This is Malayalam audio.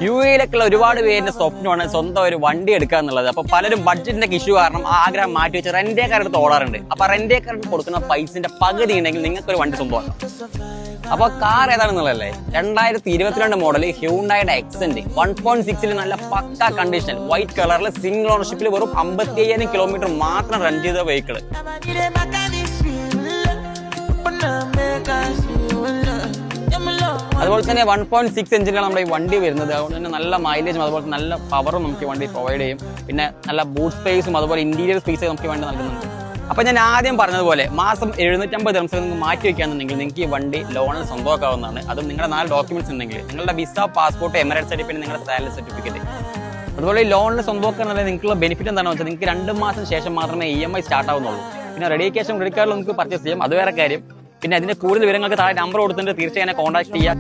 UAE-യിലൊക്കെയുള്ള ഒരുപാട് പേരിന്റെ സ്വപ്നമാണ് സ്വന്തം ഒരു വണ്ടി എടുക്കുക എന്നുള്ളത്. അപ്പൊ പലരും ബഡ്ജറ്റിന്റെ ഇഷ്യൂ കാരണം ആഗ്രഹം മാറ്റി വെച്ച് റെന്റേ കാരെടുത്ത് ഓടാറുണ്ട്. അപ്പൊ റെന്റേ കാർക്ക് കൊടുക്കുന്ന പൈസന്റെ പകുതി ഉണ്ടെങ്കിൽ നിങ്ങൾക്ക് ഒരു വണ്ടി സ്വന്തമാക്കാം. അപ്പൊ കാർ ഏതാണെന്നുള്ളതല്ലേ, 2022 മോഡൽ ഹ്യൂണ്ടായുടെ എക്സെന്റ് 1.6 നല്ല പക്ക കണ്ടീഷനിൽ വൈറ്റ് കളറിൽ സിംഗിൾ ഓണർഷിപ്പിൽ വെറും 55,000 കിലോമീറ്റർ മാത്രം റൺ ചെയ്ത വെഹിക്കിൾ. അതുപോലെ തന്നെ 1.6 എഞ്ചിനാണ് നമ്മുടെ ഈ വണ്ടി വരുന്നത്. അതുകൊണ്ട് തന്നെ നല്ല മൈലേജും അതുപോലെ നല്ല പവറും നമുക്ക് വണ്ടി പ്രൊവൈഡ് ചെയ്യും. പിന്നെ നല്ല ബൂട്ട് സ്പേസും അതുപോലെ ഇന്റീരിയർ സ്പേസും നമുക്ക് വേണ്ടി നൽകുന്നുണ്ട്. അപ്പൊ ഞാൻ ആദ്യം പറഞ്ഞതുപോലെ മാസം 750 ദിർഹംസ് നിങ്ങൾക്ക് മാറ്റി വെക്കുകയാണെന്നുണ്ടെങ്കിൽ നിങ്ങൾക്ക് ഈ വണ്ടി ലോണിൽ സ്വന്തമാക്കാവുന്നതാണ്. അതും നിങ്ങളുടെ 4 ഡോക്യുമെന്റ്സ് ഉണ്ടെങ്കിൽ, നിങ്ങളുടെ വിസ, പാസ്പോർട്ട്, എമിറേറ്റ്സ് സർട്ടിഫിക്കറ്റ്, നിങ്ങളുടെ സാലറി സർട്ടിഫിക്കറ്റ്. അതുപോലെ ഈ ലോണിൽ സ്വന്തമാക്കുക എന്നുള്ള നിങ്ങൾക്കുള്ള ബെനിഫിറ്റ് എന്താണെന്ന് വെച്ചാൽ നിങ്ങൾക്ക് 2 മാസം ശേഷം മാത്രമേ EMI സ്റ്റാർട്ട് ആവുന്നുള്ളൂ. പിന്നെ റെഡി ക്യാഷും ക്രെഡിറ്റ് കാർഡിൽ നമുക്ക് പർച്ചേസ് ചെയ്യാം, അത് വേറെ കാര്യം. പിന്നെ അതിന്റെ കൂടുതൽ വിവരങ്ങൾക്ക് താഴെ നമ്പർ കൊടുത്തിട്ട് തീർച്ചയായും കോൺടാക്ട് ചെയ്യാം.